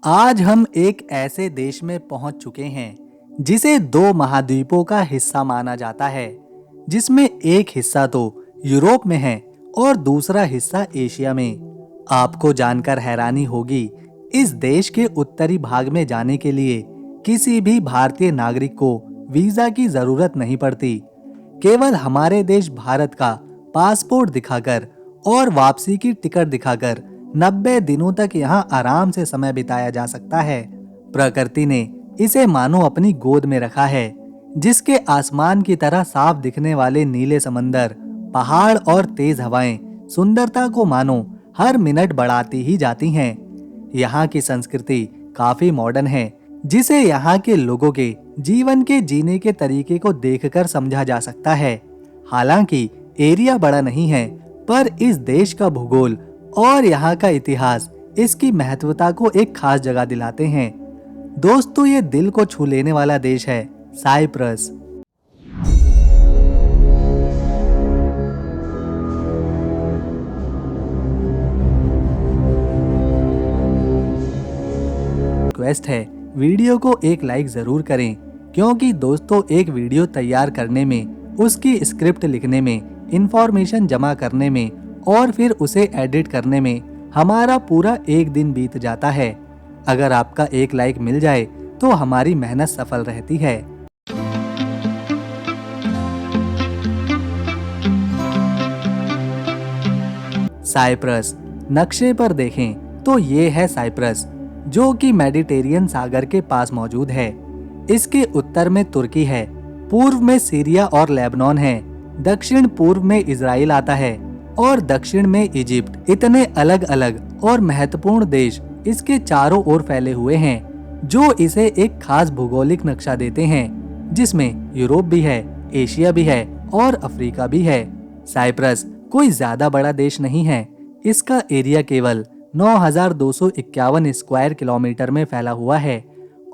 आज हम एक ऐसे देश में पहुंच चुके हैं जिसे दो महाद्वीपों का हिस्सा माना जाता है, जिसमें एक हिस्सा तो यूरोप में है और दूसरा हिस्सा एशिया में। आपको जानकर हैरानी होगी, इस देश के उत्तरी भाग में जाने के लिए किसी भी भारतीय नागरिक को वीजा की जरूरत नहीं पड़ती। केवल हमारे देश भारत का पासपोर्ट दिखाकर और वापसी की टिकट दिखाकर 90 दिनों तक यहाँ आराम से समय बिताया जा सकता है। प्रकृति ने इसे मानो अपनी गोद में रखा है, जिसके आसमान की तरह साफ दिखने वाले नीले समंदर, पहाड़ और तेज हवाएं सुंदरता को मानो हर मिनट बढ़ाती ही जाती हैं। यहाँ की संस्कृति काफी मॉडर्न है, जिसे यहाँ के लोगों के जीवन के जीने के तरीके को देखकर समझा जा सकता है। हालांकि एरिया बड़ा नहीं है, पर इस देश का भूगोल और यहाँ का इतिहास इसकी महत्वता को एक खास जगह दिलाते हैं। दोस्तों, ये दिल को छू लेने वाला देश है साइप्रस। रिक्वेस्ट है, वीडियो को एक लाइक जरूर करें, क्योंकि दोस्तों एक वीडियो तैयार करने में, उसकी स्क्रिप्ट लिखने में, इंफॉर्मेशन जमा करने में और फिर उसे एडिट करने में हमारा पूरा एक दिन बीत जाता है। अगर आपका एक लाइक मिल जाए तो हमारी मेहनत सफल रहती है। साइप्रस नक्शे पर देखें तो ये है साइप्रस, जो कि मेडिटेरियन सागर के पास मौजूद है। इसके उत्तर में तुर्की है, पूर्व में सीरिया और लेबनान है, दक्षिण पूर्व में इजराइल आता है और दक्षिण में इजिप्ट। इतने अलग अलग और महत्वपूर्ण देश इसके चारों ओर फैले हुए हैं, जो इसे एक खास भौगोलिक नक्शा देते हैं, जिसमें यूरोप भी है, एशिया भी है और अफ्रीका भी है। साइप्रस कोई ज्यादा बड़ा देश नहीं है। इसका एरिया केवल 9,251 स्क्वायर किलोमीटर में फैला हुआ है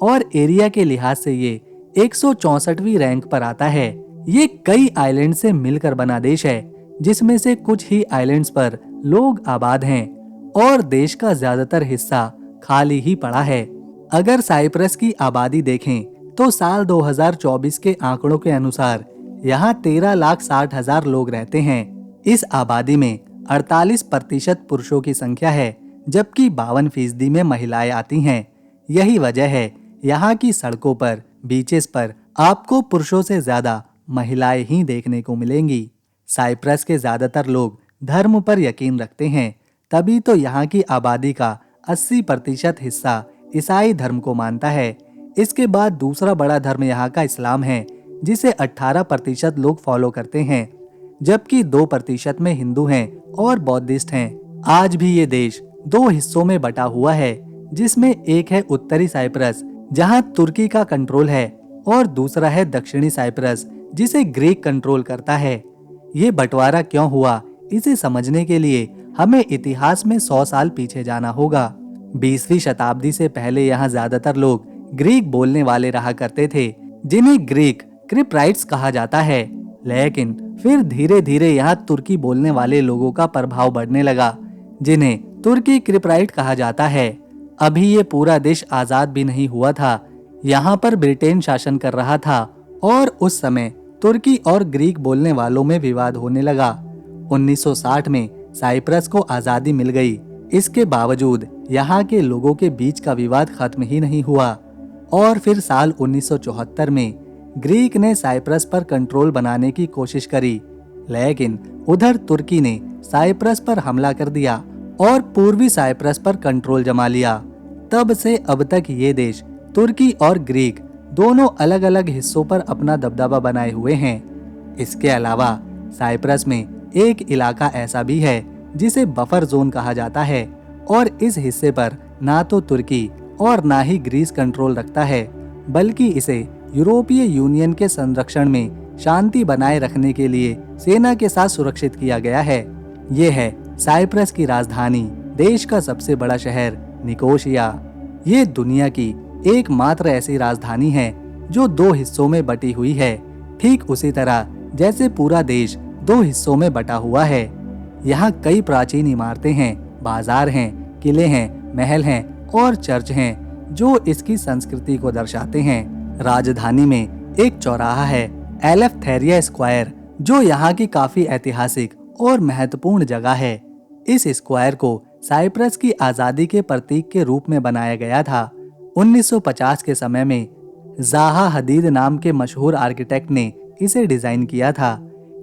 और एरिया के लिहाज से ये 164वीं रैंक पर आता है। ये कई आइलैंड से मिलकर बना देश है, जिसमें से कुछ ही आइलैंड्स पर लोग आबाद हैं और देश का ज्यादातर हिस्सा खाली ही पड़ा है। अगर साइप्रस की आबादी देखें तो साल 2024 के आंकड़ों के अनुसार यहाँ 13,60,000 लोग रहते हैं। इस आबादी में 48% पुरुषों की संख्या है, जबकि 52% में महिलाएं आती हैं। यही वजह है यहाँ की सड़कों पर, बीचेस पर आपको पुरुषों से ज्यादा महिलाएं ही देखने को मिलेंगी। साइप्रस के ज्यादातर लोग धर्म पर यकीन रखते हैं, तभी तो यहाँ की आबादी का 80% हिस्सा ईसाई धर्म को मानता है। इसके बाद दूसरा बड़ा धर्म यहाँ का इस्लाम है, जिसे 18% लोग फॉलो करते हैं, जबकि 2% में हिंदू हैं और बौद्धिस्ट हैं। आज भी ये देश दो हिस्सों में बटा हुआ है, जिसमें एक है उत्तरी साइप्रस, जहाँ तुर्की का कंट्रोल है, और दूसरा है दक्षिणी साइप्रस, जिसे ग्रीक कंट्रोल करता है। ये बंटवारा क्यों हुआ, इसे समझने के लिए हमें इतिहास में 100 साल पीछे जाना होगा। 20वीं शताब्दी से पहले यहाँ ज्यादातर लोग ग्रीक बोलने वाले रहा करते थे, जिन्हें ग्रीक क्रिप्राइट्स कहा जाता है। लेकिन फिर धीरे धीरे यहाँ तुर्की बोलने वाले लोगों का प्रभाव बढ़ने लगा, जिन्हें तुर्की क्रिप्राइट कहा जाता है। अभी ये पूरा देश आजाद भी नहीं हुआ था, यहाँ पर ब्रिटेन शासन कर रहा था और उस समय तुर्की और ग्रीक बोलने वालों में विवाद होने लगा। 1960 में साइप्रस को आजादी मिल गई। इसके बावजूद यहाँ के लोगों के बीच का विवाद खत्म ही नहीं हुआ और फिर साल 1974 में ग्रीक ने साइप्रस पर कंट्रोल बनाने की कोशिश करी, लेकिन उधर तुर्की ने साइप्रस पर हमला कर दिया और पूर्वी साइप्रस पर कंट्रोल जमा लिया। तब से अब तक ये देश तुर्की और ग्रीक दोनों अलग अलग हिस्सों पर अपना दबदबा बनाए हुए हैं। इसके अलावा साइप्रस में एक इलाका ऐसा भी है जिसे बफर जोन कहा जाता है और इस हिस्से पर ना तो तुर्की और ना ही ग्रीस कंट्रोल रखता है, बल्कि इसे यूरोपीय यूनियन के संरक्षण में शांति बनाए रखने के लिए सेना के साथ सुरक्षित किया गया है। ये है साइप्रस की राजधानी, देश का सबसे बड़ा शहर निकोशिया। ये दुनिया की एकमात्र ऐसी राजधानी है जो दो हिस्सों में बटी हुई है, ठीक उसी तरह जैसे पूरा देश दो हिस्सों में बटा हुआ है। यहाँ कई प्राचीन इमारतें हैं, बाजार हैं, किले हैं, महल हैं और चर्च हैं जो इसकी संस्कृति को दर्शाते हैं। राजधानी में एक चौराहा है, एलेफ्थेरिया स्क्वायर, जो यहाँ की काफी ऐतिहासिक और महत्वपूर्ण जगह है। इस स्क्वायर को साइप्रस की आजादी के प्रतीक के रूप में बनाया गया था। 1950 के समय में ज़ाहा हदीद नाम के मशहूर आर्किटेक्ट ने इसे डिजाइन किया था।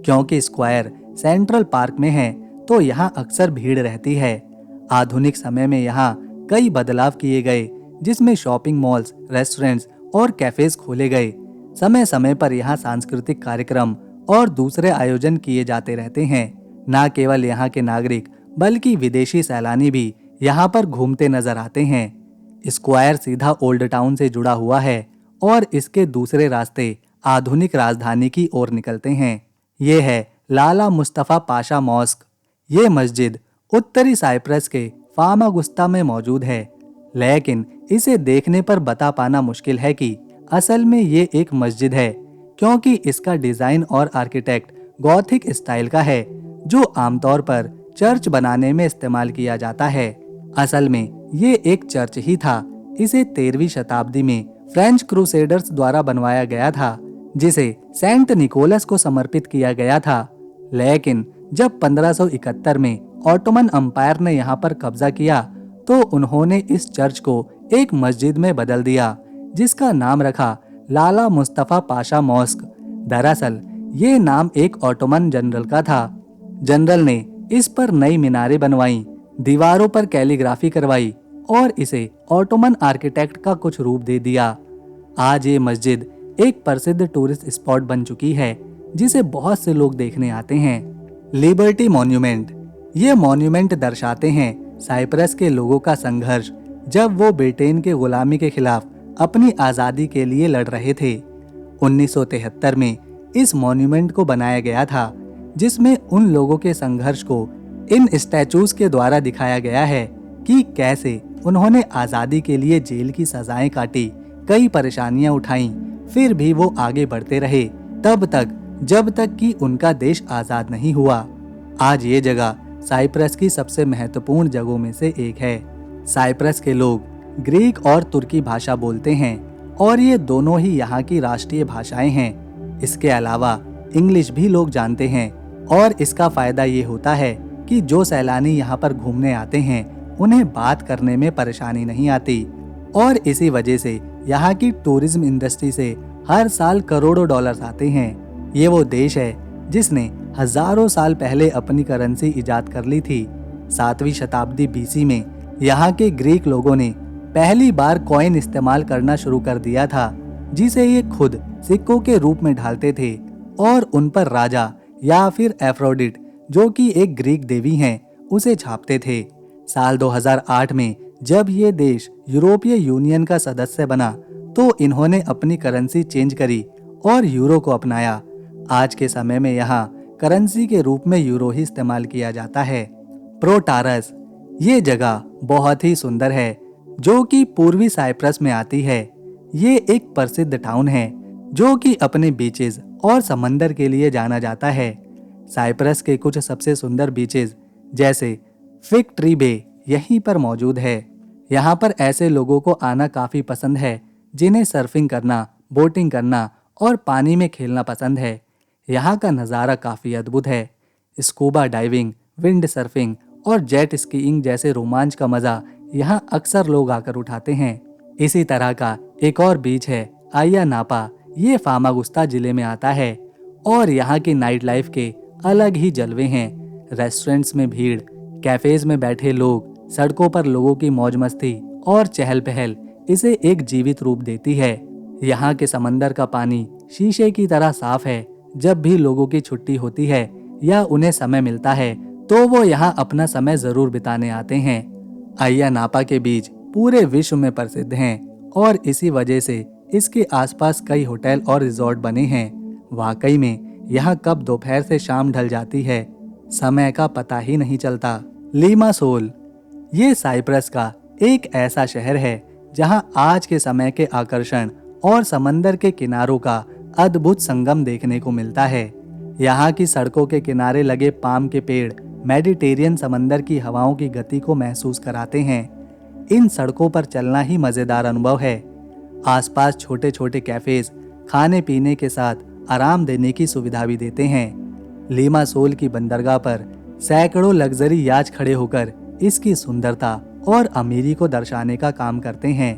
क्योंकि स्क्वायर सेंट्रल पार्क में है तो यहाँ अक्सर भीड़ रहती है। आधुनिक समय में यहाँ कई बदलाव किए गए, जिसमें शॉपिंग मॉल्स, रेस्टोरेंट्स और कैफेज खोले गए। समय समय पर यहाँ सांस्कृतिक कार्यक्रम और दूसरे आयोजन किए जाते रहते हैं। न केवल यहाँ के नागरिक बल्कि विदेशी सैलानी भी यहाँ पर घूमते नजर आते हैं। स्क्वायर सीधा ओल्ड टाउन से जुड़ा हुआ है और इसके दूसरे रास्ते आधुनिक राजधानी की ओर निकलते हैं। ये है लाला मुस्तफा पाशा मॉस्क। ये मस्जिद उत्तरी साइप्रस के फामागुस्ता में मौजूद है, लेकिन इसे देखने पर बता पाना मुश्किल है कि असल में ये एक मस्जिद है, क्योंकि इसका डिजाइन और आर्किटेक्ट गॉथिक स्टाइल का है, जो आमतौर पर चर्च बनाने में इस्तेमाल किया जाता है। असल में ये एक चर्च ही था। इसे 13वीं शताब्दी में फ्रेंच क्रूसेडर्स द्वारा बनवाया गया था, जिसे सेंट निकोलस को समर्पित किया गया था। लेकिन जब 1571 में ऑटोमन अंपायर ने यहाँ पर कब्जा किया तो उन्होंने इस चर्च को एक मस्जिद में बदल दिया, जिसका नाम रखा लाला मुस्तफा पाशा मॉस्क। दरअसल ये नाम एक ऑटोमन जनरल का था। जनरल ने इस पर नई मीनारें बनवाई, दीवारों पर कैलीग्राफी करवाई और इसे ऑटोमन आर्किटेक्ट का कुछ रूप दे दिया। आज ये मस्जिद एक प्रसिद्ध टूरिस्ट स्पॉट बन चुकी है, जिसे बहुत से लोग देखने आते हैं। Liberty monument. ये मॉन्यूमेंट दर्शाते हैं साइप्रस के लोगों का संघर्ष, जब वो ब्रिटेन के गुलामी के खिलाफ अपनी आज़ादी के लिए लड़ रहे थे। 1973 में इस मॉन्यूमेंट को बनाया गया था, जिसमें उन लोगों के संघर्ष को इन स्टैचूज के द्वारा दिखाया गया है कि कैसे उन्होंने आज़ादी के लिए जेल की सजाएं काटी, कई परेशानियां उठाईं, फिर भी वो आगे बढ़ते रहे तब तक जब तक कि उनका देश आज़ाद नहीं हुआ। आज ये जगह साइप्रस की सबसे महत्वपूर्ण जगहों में से एक है। साइप्रस के लोग ग्रीक और तुर्की भाषा बोलते हैं और ये दोनों ही यहाँ की राष्ट्रीय भाषाएं हैं। इसके अलावा इंग्लिश भी लोग जानते हैं और इसका फायदा ये होता है कि जो सैलानी यहाँ पर घूमने आते हैं उन्हें बात करने में परेशानी नहीं आती और इसी वजह से यहाँ की टूरिज्म इंडस्ट्री से हर साल करोड़ों डॉलर्स आते हैं। ये वो देश है जिसने हजारों साल पहले अपनी करेंसी इजाद कर ली थी। 7वीं शताब्दी बीसी में यहाँ के ग्रीक लोगों ने पहली बार कॉइन इस्तेमाल करना शुरू कर दिया था, जिसे ये खुद सिक्कों के रूप में ढालते थे और उन पर राजा या फिर एफ्रोडिट, जो कि एक ग्रीक देवी हैं, उसे छापते थे। साल 2008 में जब ये देश यूरोपीय यूनियन का सदस्य बना तो इन्होंने अपनी करेंसी चेंज करी और यूरो को अपनाया। आज के समय में यहाँ करेंसी के रूप में यूरो ही इस्तेमाल किया जाता है। प्रोटारस। ये जगह बहुत ही सुंदर है, जो कि पूर्वी साइप्रस में आती है। ये एक प्रसिद्ध टाउन है जो कि अपने बीचेस और समंदर के लिए जाना जाता है। साइप्रस के कुछ सबसे सुंदर बीचेस जैसे फिग ट्री बे यहीं पर मौजूद है। यहाँ पर ऐसे लोगों को आना काफी पसंद है जिन्हें सर्फिंग करना, बोटिंग करना और पानी में खेलना पसंद है। यहाँ का नज़ारा काफ़ी अद्भुत है। स्कूबा डाइविंग, विंड सर्फिंग और जेट स्कीइंग जैसे रोमांच का मज़ा यहाँ अक्सर लोग आकर उठाते हैं। इसी तरह का एक और बीच है आया नापा। ये फामागुस्ता जिले में आता है और यहाँ की नाइट लाइफ के अलग ही जलवे हैं। रेस्टोरेंट्स में भीड़, कैफेज में बैठे लोग, सड़कों पर लोगों की मौज मस्ती और चहल पहल इसे एक जीवित रूप देती है। यहाँ के समंदर का पानी शीशे की तरह साफ है। जब भी लोगों की छुट्टी होती है या उन्हें समय मिलता है तो वो यहाँ अपना समय जरूर बिताने आते हैं। आया नापा के बीच पूरे विश्व में प्रसिद्ध हैं और इसी वजह से इसके आसपास कई होटल और रिजॉर्ट बने हैं। वाकई में यहाँ कब दोपहर से शाम ढल जाती है, समय का पता ही नहीं चलता। लिमासोल। ये साइप्रस का एक ऐसा शहर है जहाँ आज के समय के आकर्षण और समंदर के किनारों का अद्भुत संगम देखने को मिलता है। यहाँ की सड़कों के किनारे लगे पाम के पेड़ मेडिटेरियन समंदर की हवाओं की गति को महसूस कराते हैं। इन सड़कों पर चलना ही मजेदार अनुभव है। आसपास छोटे छोटे कैफेज खाने पीने के साथ आराम देने की सुविधा भी देते हैं। लिमासोल की बंदरगाह पर सैकड़ों लग्जरी याच खड़े होकर इसकी सुंदरता और अमीरी को दर्शाने का काम करते हैं।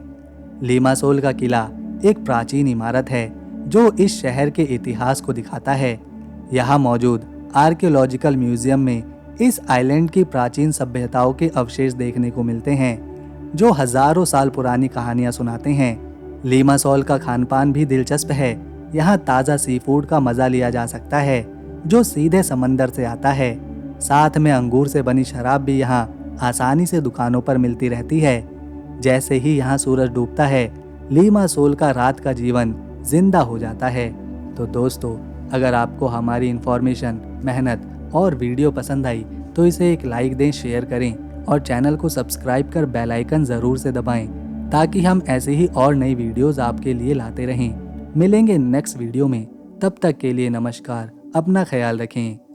लिमासोल का किला एक प्राचीन इमारत है जो इस शहर के इतिहास को दिखाता है। यहाँ मौजूद आर्कियोलॉजिकल म्यूजियम में इस आइलैंड की प्राचीन सभ्यताओं के अवशेष देखने को मिलते हैं जो हजारों साल पुरानी कहानियां सुनाते हैं। लिमासोल का खानपान भी दिलचस्प है। यहाँ ताज़ा सी फूड का मजा लिया जा सकता है जो सीधे समंदर से आता है। साथ में अंगूर से बनी शराब भी यहाँ आसानी से दुकानों पर मिलती रहती है। जैसे ही यहाँ सूरज डूबता है, लिमासोल का रात का जीवन जिंदा हो जाता है। तो दोस्तों, अगर आपको हमारी इन्फॉर्मेशन, मेहनत और वीडियो पसंद आई तो इसे एक लाइक दें, शेयर करें और चैनल को सब्सक्राइब कर बेल आइकन ज़रूर से दबाएं ताकि हम ऐसे ही और नई वीडियोस आपके लिए लाते रहें। मिलेंगे नेक्स्ट वीडियो में, तब तक के लिए नमस्कार, अपना ख्याल रखें।